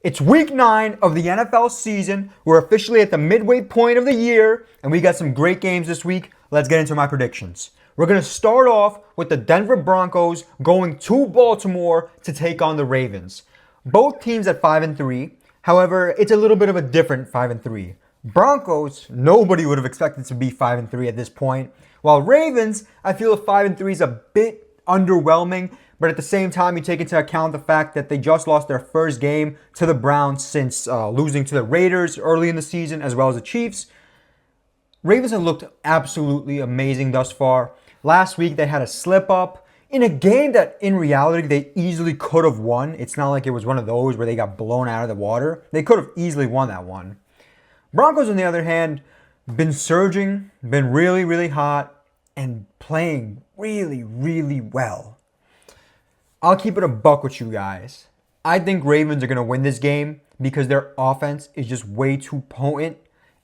It's week 9 of the NFL season. We're officially at the midway point of the year, and we got some great games this week. Let's get into my predictions. We're going to start off with the Denver Broncos going to Baltimore to take on the Ravens. Both teams at 5-3. However, it's a little bit of a different 5-3. Broncos, nobody would have expected to be 5-3 at this point. While Ravens, I feel 5-3 is a bit underwhelming. But at the same time, you take into account the fact that they just lost their first game to the Browns since losing to the Raiders early in the season, as well as the Chiefs. Ravens have looked absolutely amazing thus far. Last week, they had a slip-up in a game that, in reality, they easily could have won. It's not like it was one of those where they got blown out of the water. They could have easily won that one. Broncos, on the other hand, been surging, been really, really hot, and playing really, really well. I'll keep it a buck with you guys. I think Ravens are going to win this game because their offense is just way too potent,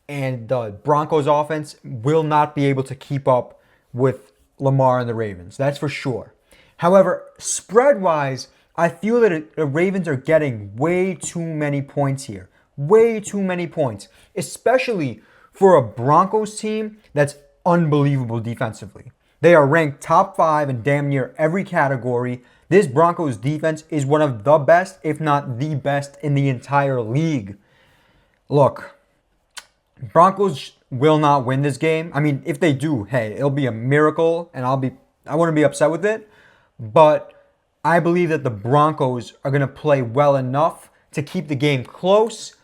and the Broncos offense will not be able to keep up with Lamar and the Ravens. That's for sure. However, spread-wise, I feel that the Ravens are getting way too many points here. Way too many points, especially for a Broncos team that's unbelievable defensively. They are ranked top 5 in damn near every category. This Broncos defense is one of the best, if not the best, in the entire league. Look, Broncos will not win this game. I mean, if they do, hey, it'll be a miracle, and I wouldn't be upset with it. But I believe that the Broncos are going to play well enough to keep the game close,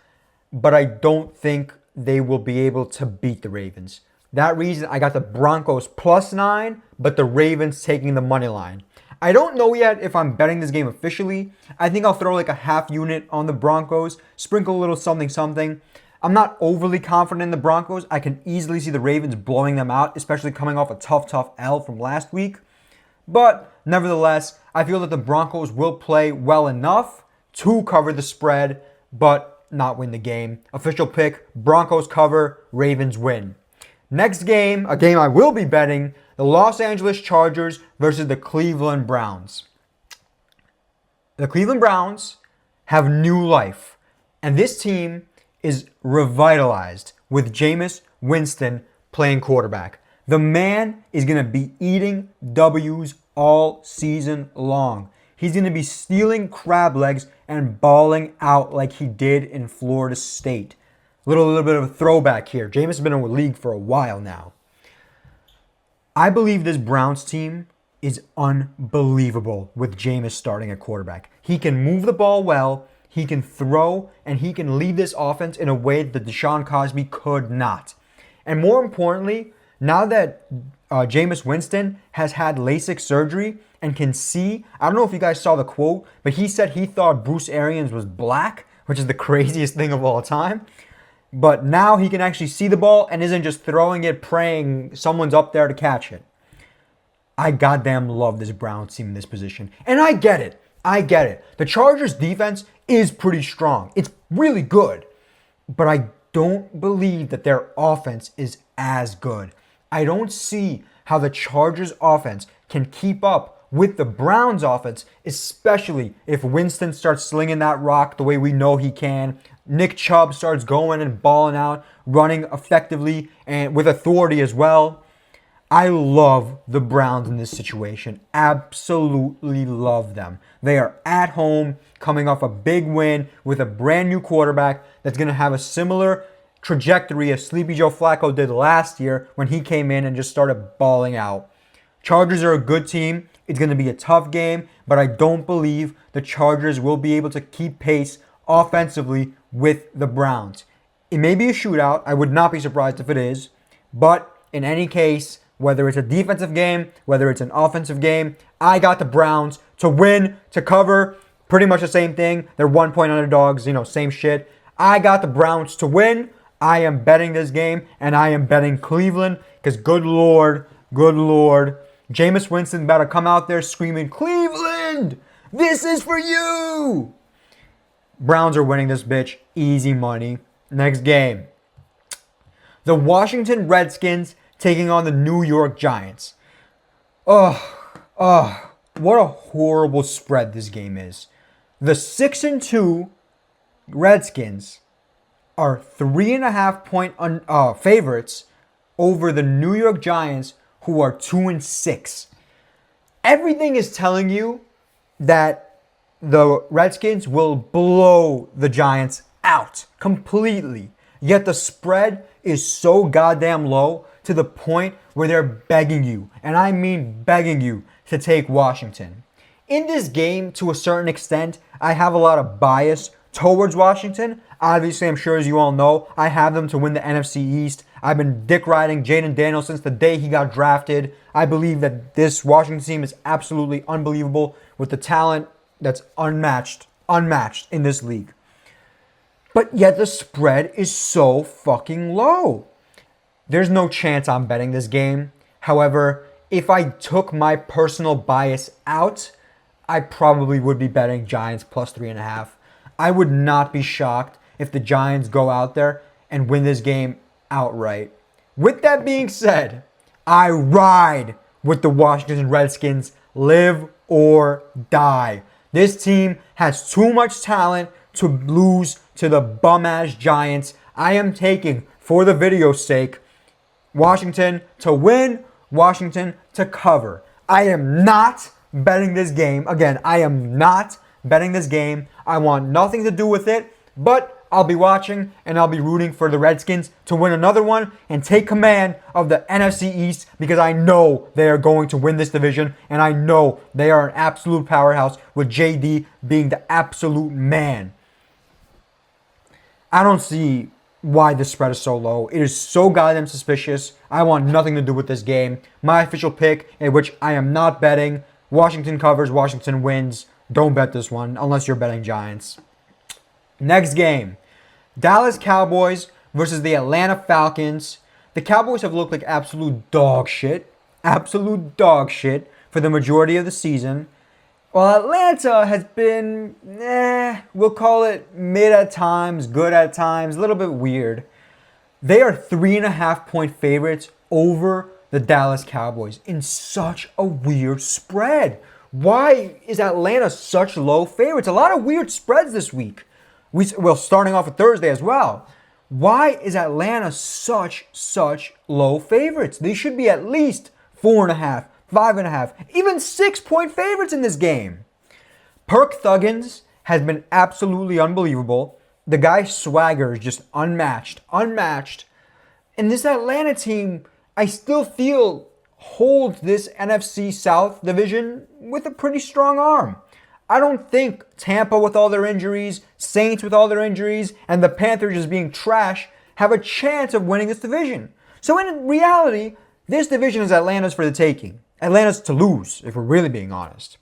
but I don't think they will be able to beat the Ravens. That reason, I got the Broncos +9, but the Ravens taking the money line. I don't know yet if I'm betting this game officially. I think I'll throw like a half unit on the Broncos, sprinkle a little something. I'm not overly confident in the Broncos. I can easily see the Ravens blowing them out, especially coming off a tough L from last week. But nevertheless, I feel that the Broncos will play well enough to cover the spread, but not win the game. Official pick, Broncos cover, Ravens win. Next game, a game I will be betting, the Los Angeles Chargers versus the Cleveland Browns. The Cleveland Browns have new life, and this team is revitalized with Jameis Winston playing quarterback. The man is going to be eating W's all season long. He's going to be stealing crab legs and balling out like he did in Florida State. A little bit of a throwback here. Jameis has been in the league for a while now. I believe this Browns team is unbelievable with Jameis starting at quarterback. He can move the ball well, he can throw, and he can lead this offense in a way that Deshaun Cosby could not. And more importantly, now that Jameis Winston has had LASIK surgery and can see, I don't know if you guys saw the quote, but he said he thought Bruce Arians was black, which is the craziest thing of all time. But now he can actually see the ball and isn't just throwing it, praying someone's up there to catch it. I goddamn love this Browns team in this position. And I get it. The Chargers defense is pretty strong. It's really good. But I don't believe that their offense is as good. I don't see how the Chargers offense can keep up with the Browns offense, especially if Winston starts slinging that rock the way we know he can. Nick Chubb starts going and balling out, running effectively and with authority as well. I love the Browns in this situation. Absolutely love them. They are at home, coming off a big win with a brand new quarterback that's going to have a similar trajectory as Sleepy Joe Flacco did last year when he came in and just started balling out. Chargers are a good team. It's going to be a tough game, but I don't believe the Chargers will be able to keep pace offensively with the Browns. It may be a shootout. I would not be surprised if it is. But in any case, whether it's a defensive game, whether it's an offensive game, I got the Browns to win, to cover. Pretty much the same thing. They're 1-point underdogs, same shit. I got the Browns to win. I am betting this game, and I am betting Cleveland because good Lord, Jameis Winston about to come out there screaming, Cleveland, this is for you. Browns are winning this bitch. Easy money. Next game. The Washington Redskins taking on the New York Giants. What a horrible spread this game is. The 6-2 Redskins are 3.5 point favorites over the New York Giants, who are 2-6. Everything is telling you that the Redskins will blow the Giants out completely. Yet the spread is so goddamn low to the point where they're begging you, and I mean begging you, to take Washington. In this game, to a certain extent, I have a lot of bias towards Washington. Obviously, I'm sure as you all know, I have them to win the NFC East. I've been dick riding Jaden Daniels since the day he got drafted. I believe that this Washington team is absolutely unbelievable with the talent that's unmatched in this league. But yet the spread is so fucking low. There's no chance I'm betting this game. However, if I took my personal bias out, I probably would be betting Giants plus 3.5. I would not be shocked if the Giants go out there and win this game outright. With that being said, I ride with the Washington Redskins, live or die. This team has too much talent to lose to the bum-ass Giants. I am taking, for the video's sake, Washington to win, Washington to cover. I am not betting this game. Again, I am not betting this game. I want nothing to do with it, but I'll be watching and I'll be rooting for the Redskins to win another one and take command of the NFC East, because I know they are going to win this division and I know they are an absolute powerhouse with JD being the absolute man. I don't see why the spread is so low. It is so goddamn suspicious. I want nothing to do with this game. My official pick, in which I am not betting, Washington covers, Washington wins. Don't bet this one unless you're betting Giants. Next game, Dallas Cowboys versus the Atlanta Falcons. The Cowboys have looked like absolute dog shit for the majority of the season. While Atlanta has been, we'll call it mid at times, good at times, a little bit weird. They are 3.5 point favorites over the Dallas Cowboys in such a weird spread. Why is Atlanta such low favorites? A lot of weird spreads this week. Well, starting off with Thursday as well. Why is Atlanta such low favorites? They should be at least 4.5, 5.5, even 6 point favorites in this game. Perk Thuggins has been absolutely unbelievable. The guy's swagger is just unmatched. And this Atlanta team, I still feel, holds this NFC South division with a pretty strong arm. I don't think Tampa with all their injuries, Saints with all their injuries, and the Panthers just being trash have a chance of winning this division. So in reality, this division is Atlanta's for the taking. Atlanta's to lose, if we're really being honest.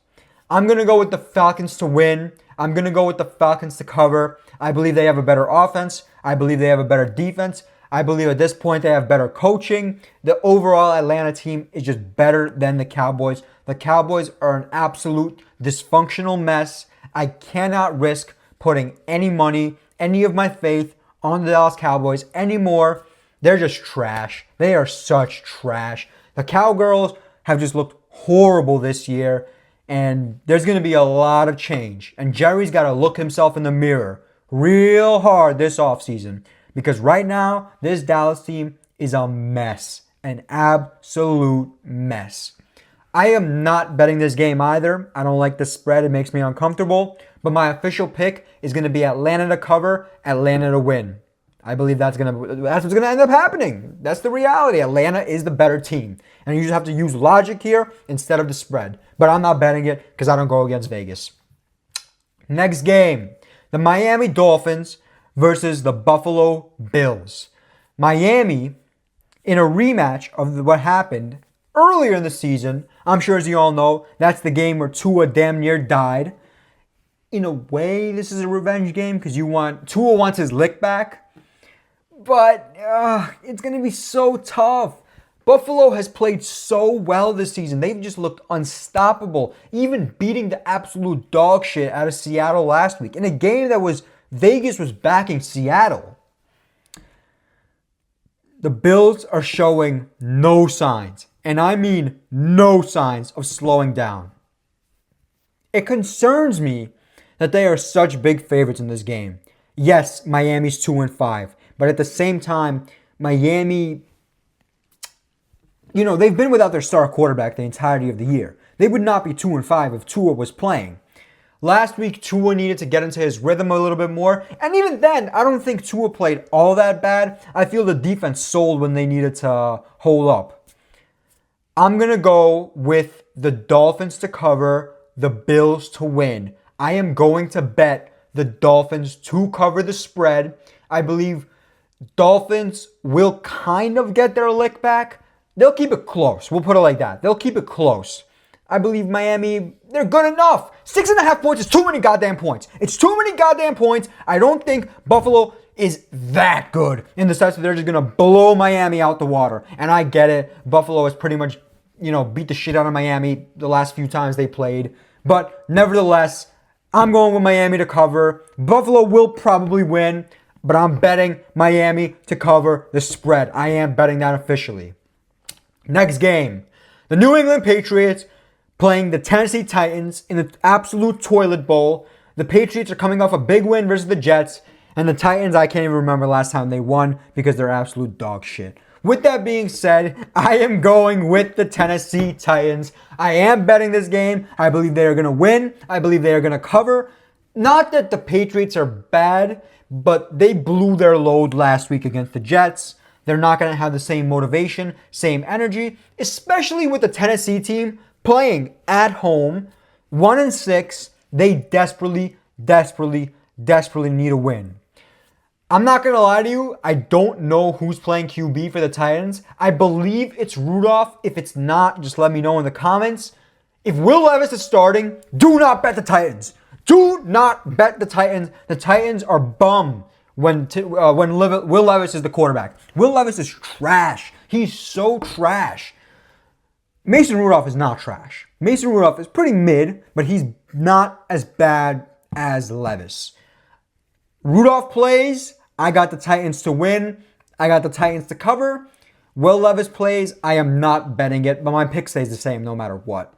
I'm going to go with the Falcons to win. I'm going to go with the Falcons to cover. I believe they have a better offense. I believe they have a better defense. I believe at this point they have better coaching. The overall Atlanta team is just better than the Cowboys. The Cowboys are an absolute dysfunctional mess. I cannot risk putting any money, any of my faith on the Dallas Cowboys anymore. They're just trash. They are such trash. The Cowgirls have just looked horrible this year, and there's going to be a lot of change. And Jerry's got to look himself in the mirror real hard this offseason, because right now, this Dallas team is a mess. An absolute mess. I am not betting this game either. I don't like the spread. It makes me uncomfortable. But my official pick is going to be Atlanta to cover, Atlanta to win. I believe that's what's going to end up happening. That's the reality. Atlanta is the better team. And you just have to use logic here instead of the spread. But I'm not betting it because I don't go against Vegas. Next game, the Miami Dolphins versus the Buffalo Bills. Miami, in a rematch of what happened earlier in the season, I'm sure as you all know, that's the game where Tua damn near died. In a way, this is a revenge game because Tua wants his lick back. But it's going to be so tough. Buffalo has played so well this season. They've just looked unstoppable, even beating the absolute dog shit out of Seattle last week in a game that Vegas was backing Seattle. The Bills are showing no signs, and I mean no signs of slowing down. It concerns me that they are such big favorites in this game. Yes, Miami's 2-5. But at the same time, Miami, they've been without their star quarterback the entirety of the year. They would not be 2-5 if Tua was playing. Last week, Tua needed to get into his rhythm a little bit more. And even then, I don't think Tua played all that bad. I feel the defense sold when they needed to hold up. I'm going to go with the Dolphins to cover, the Bills to win. I am going to bet the Dolphins to cover the spread. I believe Dolphins will kind of get their lick back. They'll keep it close. We'll put it like that. They'll keep it close. I believe Miami, they're good enough. 6.5 points is too many goddamn points. It's too many goddamn points. I don't think Buffalo is that good in the sense that they're just going to blow Miami out the water. And I get it. Buffalo has pretty much, beat the shit out of Miami the last few times they played. But nevertheless, I'm going with Miami to cover. Buffalo will probably win, but I'm betting Miami to cover the spread. I am betting that officially. Next game, the New England Patriots playing the Tennessee Titans in the absolute toilet bowl. The Patriots are coming off a big win versus the Jets, and the Titans, I can't even remember last time they won because they're absolute dog shit. With that being said, I am going with the Tennessee Titans. I am betting this game. I believe they are going to win. I believe they are going to cover. Not that the Patriots are bad, but they blew their load last week against the Jets. They're not going to have the same motivation, same energy, especially with the Tennessee team playing at home, 1-6, they desperately need a win. I'm not going to lie to you, I don't know who's playing QB for the Titans. I believe it's Rudolph. If it's not, just let me know in the comments. If Will Levis is starting, do not bet the Titans. Do not bet the Titans. The Titans are bum when Will Levis is the quarterback. Will Levis is trash. He's so trash. Mason Rudolph is not trash. Mason Rudolph is pretty mid, but he's not as bad as Levis. Rudolph plays, I got the Titans to win. I got the Titans to cover. Will Levis plays, I am not betting it, but my pick stays the same no matter what.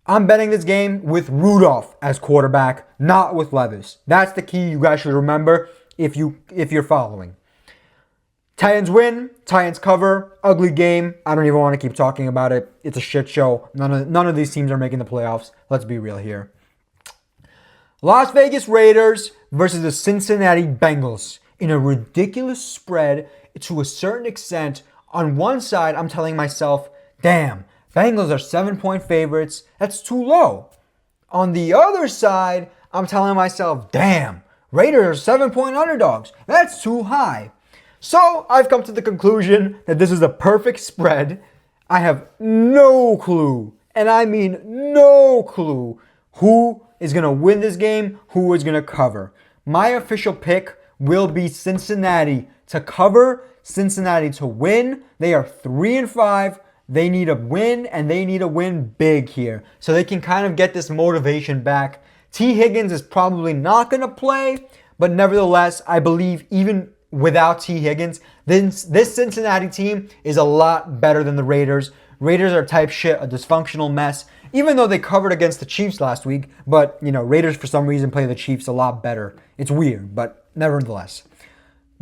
I'm betting this game with Rudolph as quarterback, not with Levis. That's the key you guys should remember if you're following. Titans win, Titans cover, ugly game. I don't even want to keep talking about it. It's a shit show. None of these teams are making the playoffs. Let's be real here. Las Vegas Raiders versus the Cincinnati Bengals in a ridiculous spread to a certain extent. On one side, I'm telling myself, damn, Bengals are 7-point favorites. That's too low. On the other side, I'm telling myself, damn, Raiders are 7-point underdogs. That's too high. So I've come to the conclusion that this is a perfect spread. I have no clue, and I mean no clue, who is going to win this game, who is going to cover. My official pick will be Cincinnati to cover, Cincinnati to win. They are 3-5. They need a win, and they need a win big here so they can kind of get this motivation back. T. Higgins is probably not going to play, but nevertheless, I believe even without T. Higgins, this Cincinnati team is a lot better than the Raiders. Raiders are type shit, a dysfunctional mess, even though they covered against the Chiefs last week. But, Raiders for some reason play the Chiefs a lot better. It's weird, but nevertheless.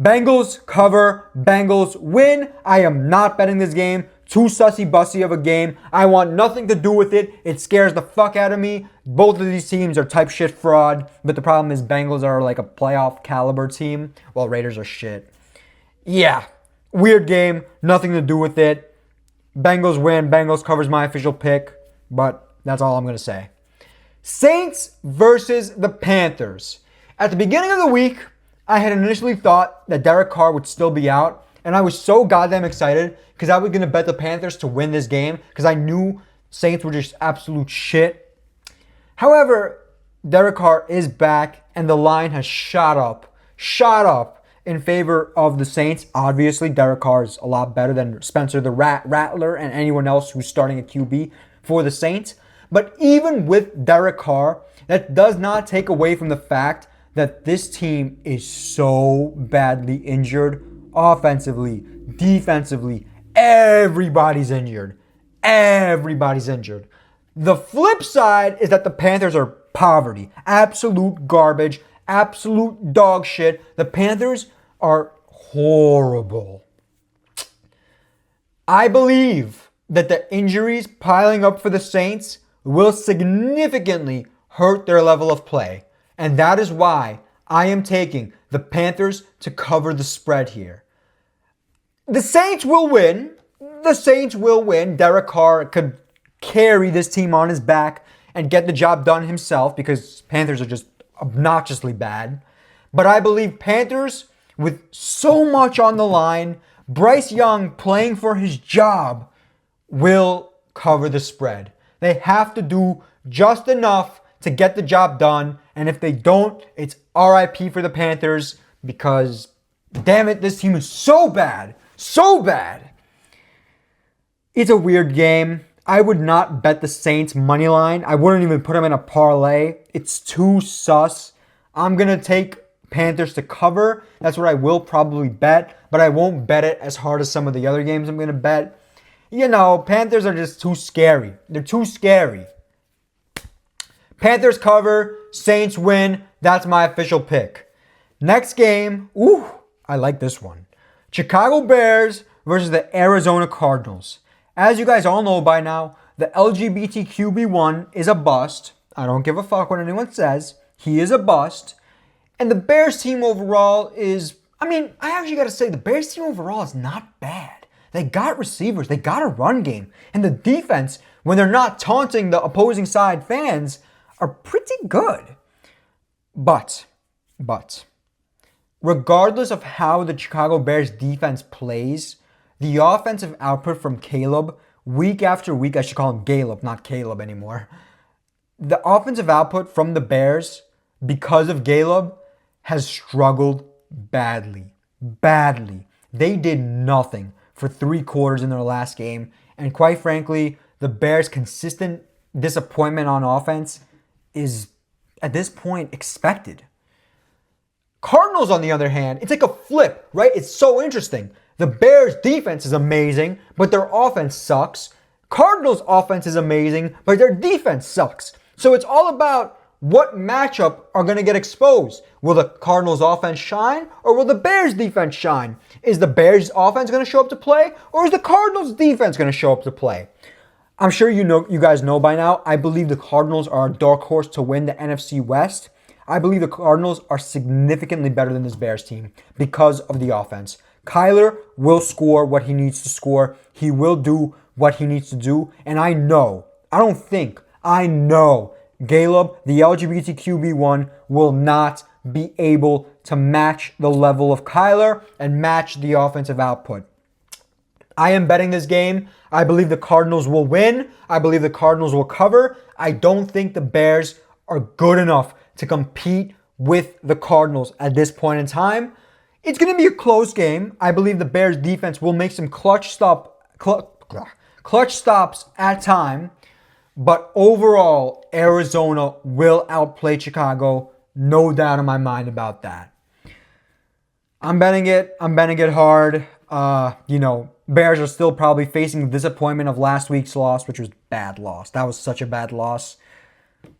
Bengals cover, Bengals win. I am not betting this game. Too sussy-bussy of a game. I want nothing to do with it. It scares the fuck out of me. Both of these teams are type shit fraud. But the problem is Bengals are like a playoff caliber team, while Raiders are shit. Yeah, weird game. Nothing to do with it. Bengals win. Bengals covers my official pick. But that's all I'm going to say. Saints versus the Panthers. At the beginning of the week, I had initially thought that Derek Carr would still be out. And I was so goddamn excited because I was going to bet the Panthers to win this game because I knew Saints were just absolute shit. However, Derek Carr is back and the line has shot up in favor of the Saints. Obviously, Derek Carr is a lot better than Spencer the Rattler and anyone else who's starting a QB for the Saints. But even with Derek Carr, that does not take away from the fact that this team is so badly injured. Offensively, defensively, everybody's injured. Everybody's injured. The flip side is that the Panthers are poverty. Absolute garbage. absolute dog shit. The Panthers are horrible. I believe that the injuries piling up for the Saints will significantly hurt their level of play. And that is why I am taking the Panthers to cover the spread here. The Saints will win. The Saints will win. Derek Carr could carry this team on his back and get the job done himself because Panthers are just obnoxiously bad. But I believe Panthers, with so much on the line, Bryce Young playing for his job, will cover the spread. They have to do just enough to get the job done. And if they don't, it's RIP for the Panthers because, damn it, this team is so bad. So bad. It's a weird game. I would not bet the Saints money line. I wouldn't even put them in a parlay. It's too sus. I'm going to take Panthers to cover. That's what I will probably bet, but I won't bet it as hard as some of the other games I'm going to bet. You know, Panthers are just too scary. They're too scary. Panthers cover, Saints win. That's my official pick. Next game, I like this one. Chicago Bears versus the Arizona Cardinals. As you guys all know by now, the LGBTQB1 is a bust. I don't give a fuck what anyone says. He is a bust. And the Bears team overall is, I actually got to say, the Bears team overall is not bad. They got receivers. They got a run game. And the defense, when they're not taunting the opposing side fans, are pretty good. But, regardless of how the Chicago Bears defense plays, the offensive output from Caleb, week after week, I should call him Galeb, not Caleb anymore. The offensive output from the Bears, because of Galeb, has struggled badly. Badly. They did nothing for 3 quarters in their last game. And quite frankly, the Bears' consistent disappointment on offense is, at this point, expected. Cardinals, on the other hand, it's like a flip, right? It's so interesting. The Bears' defense is amazing, but their offense sucks. Cardinals' offense is amazing, but their defense sucks. So it's all about what matchup are going to get exposed. Will the Cardinals' offense shine, or will the Bears' defense shine? Is the Bears' offense going to show up to play, or is the Cardinals' defense going to show up to play? I'm sure you guys know by now, I believe the Cardinals are a dark horse to win the NFC West. I believe the Cardinals are significantly better than this Bears team because of the offense. Kyler will score what he needs to score. He will do what he needs to do. And I know Galeb, the LGBTQB1, will not be able to match the level of Kyler and match the offensive output. I am betting this game. I believe the Cardinals will win. I believe the Cardinals will cover. I don't think the Bears are good enough to compete with the Cardinals at this point in time. It's going to be a close game. I believe the Bears defense will make some clutch stops at time. But overall, Arizona will outplay Chicago. No doubt in my mind about that. I'm betting it. I'm betting it hard. Bears are still probably facing the disappointment of last week's loss, which was a bad loss. That was such a bad loss.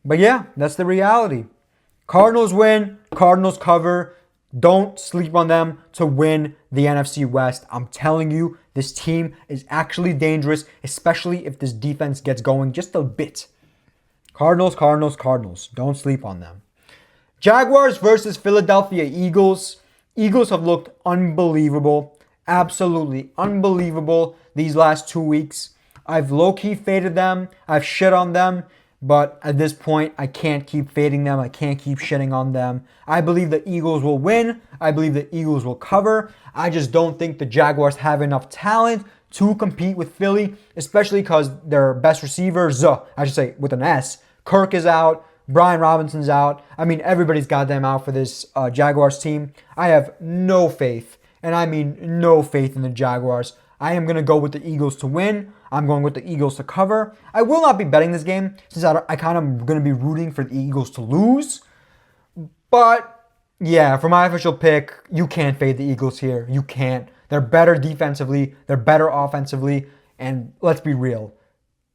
But yeah, that's the reality. Cardinals win. Cardinals cover. Don't sleep on them to win the NFC West. I'm telling you, this team is actually dangerous, especially if this defense gets going just a bit. Cardinals. Don't sleep on them. Jaguars versus Philadelphia Eagles. Eagles have looked unbelievable. Absolutely unbelievable these last 2 weeks. I've low-key faded them. I've shit on them. But at this point, I can't keep fading them. I can't keep shitting on them. I believe the Eagles will win. I believe the Eagles will cover. I just don't think the Jaguars have enough talent to compete with Philly, especially because their best receivers, with an S, Kirk is out. Brian Robinson's out. Everybody's goddamn out for this Jaguars team. I have no faith, and I mean no faith in the Jaguars. I am going to go with the Eagles to win. I'm going with the Eagles to cover. I will not be betting this game since I kind of going to be rooting for the Eagles to lose. But yeah, for my official pick, you can't fade the Eagles here. You can't. They're better defensively. They're better offensively. And let's be real.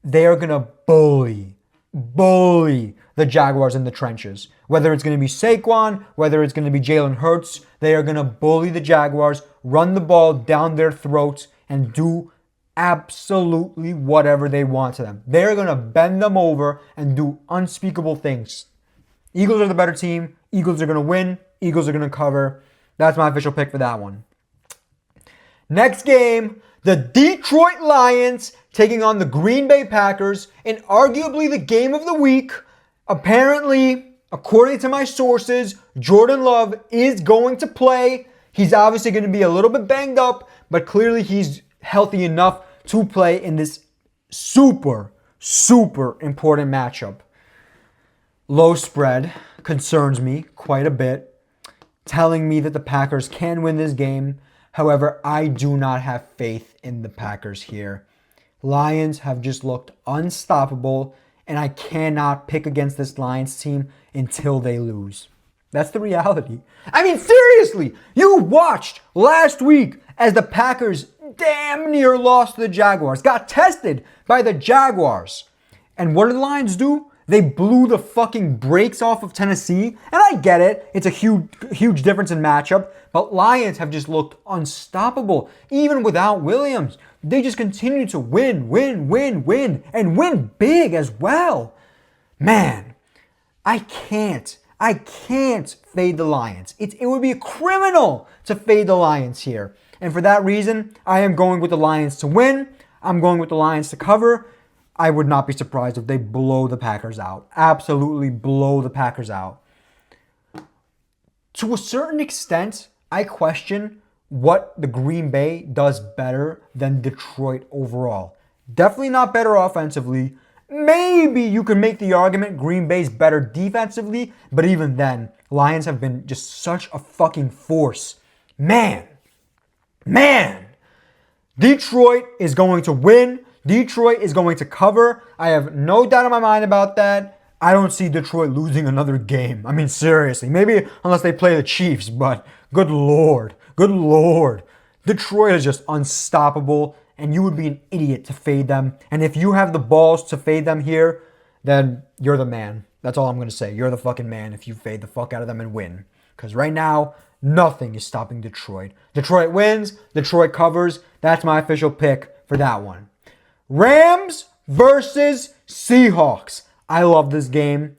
They are going to bully bully the Jaguars in the trenches. Whether it's going to be Saquon, whether it's going to be Jalen Hurts, they are going to bully the Jaguars, run the ball down their throats, and do absolutely whatever they want to them. They're going to bend them over and do unspeakable things. Eagles are the better team. Eagles are going to win. Eagles are going to cover. That's my official pick for that one. Next game, the Detroit Lions taking on the Green Bay Packers in arguably the game of the week. Apparently, according to my sources, Jordan Love is going to play. He's obviously going to be a little bit banged up, but clearly he's healthy enough to play in this super, super important matchup. Low spread concerns me quite a bit, telling me that the Packers can win this game. However, I do not have faith in the Packers here. Lions have just looked unstoppable, and I cannot pick against this Lions team until they lose. That's the reality. I mean, seriously, you watched last week as the Packers damn near lost to the Jaguars, got tested by the Jaguars. And what did the Lions do? They blew the fucking brakes off of Tennessee. And I get it. It's a huge difference in matchup. But Lions have just looked unstoppable. Even without Williams. They just continue to win. And win big as well. Man, I can't fade the Lions. It would be criminal to fade the Lions here. And for that reason, I am going with the Lions to win. I'm going with the Lions to cover. I would not be surprised if they blow the Packers out. Absolutely blow the Packers out. To a certain extent, I question what the Green Bay does better than Detroit overall. Definitely not better offensively. Maybe you could make the argument Green Bay's better defensively, but even then, Lions have been just such a fucking force. Man. Detroit is going to win. Detroit is going to cover. I have no doubt in my mind about that. I don't see Detroit losing another game. I mean, seriously. Maybe unless they play the Chiefs, but good Lord. Detroit is just unstoppable, and you would be an idiot to fade them. And if you have the balls to fade them here, then you're the man. That's all I'm going to say. You're the fucking man if you fade the fuck out of them and win. Because right now, nothing is stopping Detroit. Detroit wins. Detroit covers. That's my official pick for that one. Rams versus Seahawks. I love this game.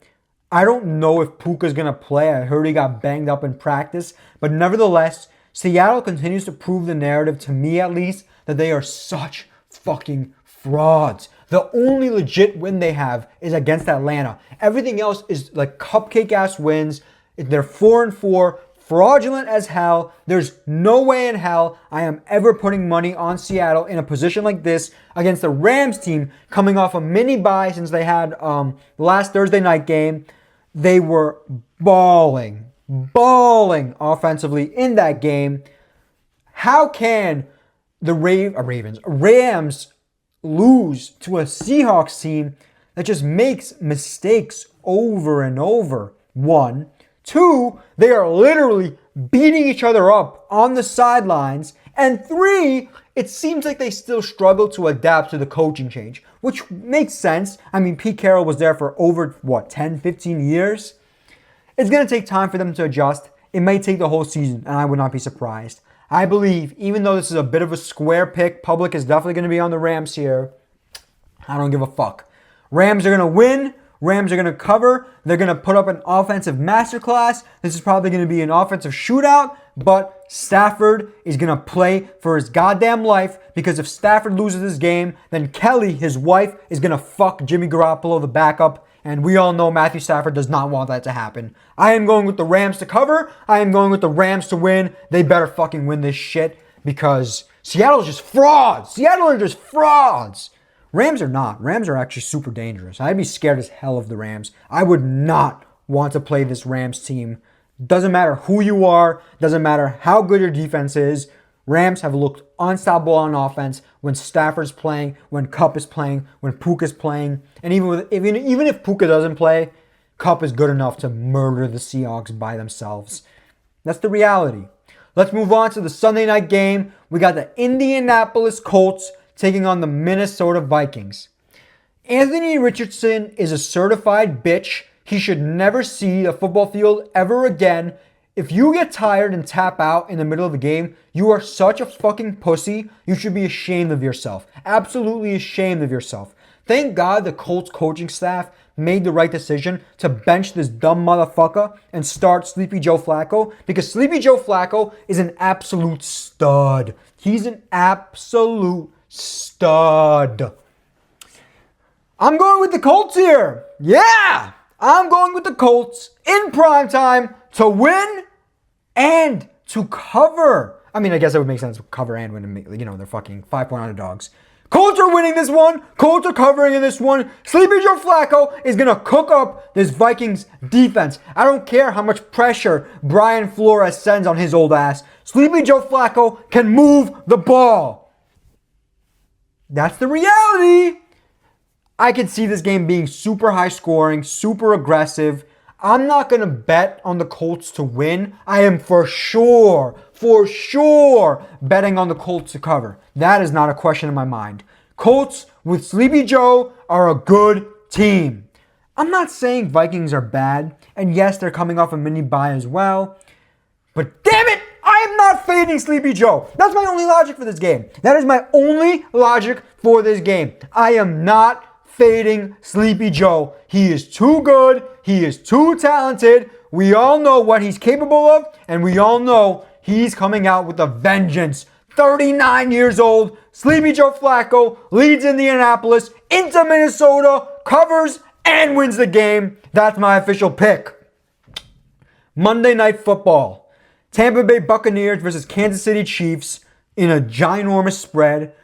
I don't know if Puka's going to play. I heard he got banged up in practice. But nevertheless, Seattle continues to prove the narrative, to me at least, that they are such fucking frauds. The only legit win they have is against Atlanta. Everything else is like cupcake-ass wins. They're 4-4. Fraudulent as hell. There's no way in hell I am ever putting money on Seattle in a position like this against the Rams team coming off a mini bye since they had the last Thursday night game. They were balling offensively in that game. How can the Rams lose to a Seahawks team that just makes mistakes over and over? 1. 2, they are literally beating each other up on the sidelines. And 3, it seems like they still struggle to adapt to the coaching change, which makes sense. I mean, Pete Carroll was there for over, 10, 15 years? It's going to take time for them to adjust. It may take the whole season, and I would not be surprised. I believe, even though this is a bit of a square pick, public is definitely going to be on the Rams here. I don't give a fuck. Rams are going to win. Rams are going to cover. They're going to put up an offensive masterclass. This is probably going to be an offensive shootout, but Stafford is going to play for his goddamn life, because if Stafford loses this game, then Kelly, his wife, is going to fuck Jimmy Garoppolo, the backup, and we all know Matthew Stafford does not want that to happen. I am going with the Rams to cover. I am going with the Rams to win. They better fucking win this shit, because Seattle's just frauds. Seattle are just frauds. Rams are not. Rams are actually super dangerous. I'd be scared as hell of the Rams. I would not want to play this Rams team. Doesn't matter who you are. Doesn't matter how good your defense is. Rams have looked unstoppable on offense when Stafford's playing, when Kupp is playing, when Puka's playing. And even if Puka doesn't play, Kupp is good enough to murder the Seahawks by themselves. That's the reality. Let's move on to the Sunday night game. We got the Indianapolis Colts taking on the Minnesota Vikings. Anthony Richardson is a certified bitch. He should never see a football field ever again. If you get tired and tap out in the middle of the game, you are such a fucking pussy. You should be ashamed of yourself. Absolutely ashamed of yourself. Thank God the Colts coaching staff made the right decision to bench this dumb motherfucker and start Sleepy Joe Flacco, because Sleepy Joe Flacco is an absolute stud. He's an absolute stud. I'm going with the Colts here. Yeah! I'm going with the Colts in primetime to win and to cover. I mean, I guess it would make sense to cover and win. You know, they're fucking 5-point underdogs. Colts are winning this one. Colts are covering in this one. Sleepy Joe Flacco is going to cook up this Vikings defense. I don't care how much pressure Brian Flores sends on his old ass. Sleepy Joe Flacco can move the ball. That's the reality. I can see this game being super high scoring, super aggressive. I'm not going to bet on the Colts to win. I am for sure betting on the Colts to cover. That is not a question in my mind. Colts with Sleepy Joe are a good team. I'm not saying Vikings are bad, and yes, they're coming off a mini bye as well. But damn it, I am not fading Sleepy Joe. That's my only logic for this game. That is my only logic for this game. I am not fading Sleepy Joe. He is too good. He is too talented. We all know what he's capable of, and we all know he's coming out with a vengeance. 39 years old, Sleepy Joe Flacco leads Indianapolis into Minnesota, covers, and wins the game. That's my official pick. Monday Night Football. Tampa Bay Buccaneers versus Kansas City Chiefs in a ginormous spread.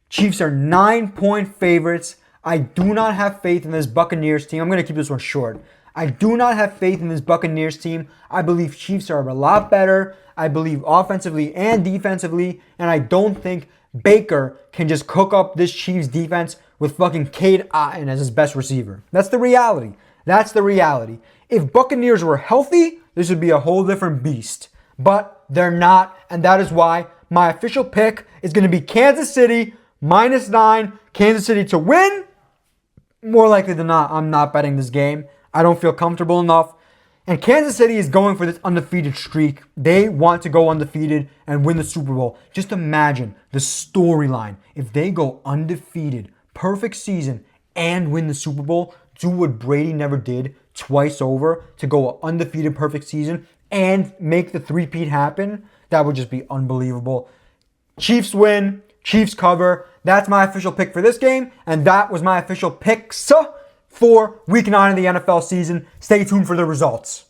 Chiefs are 9-point favorites. I do not have faith in this Buccaneers team. I'm going to keep this one short. I do not have faith in this Buccaneers team. I believe Chiefs are a lot better. I believe offensively and defensively. And I don't think Baker can just cook up this Chiefs defense with fucking Cade Otton as his best receiver. That's the reality. That's the reality. If Buccaneers were healthy, this would be a whole different beast. But they're not. And that is why my official pick is going to be Kansas City -9. Kansas City to win. More likely than not, I'm not betting this game. I don't feel comfortable enough. And Kansas City is going for this undefeated streak. They want to go undefeated and win the Super Bowl. Just imagine the storyline. If they go undefeated, perfect season, and win the Super Bowl, do what Brady never did twice over to go an undefeated perfect season and make the three-peat happen, that would just be unbelievable. Chiefs win. Chiefs cover. That's my official pick for this game. And that was my official picks for Week 9 of the NFL season. Stay tuned for the results.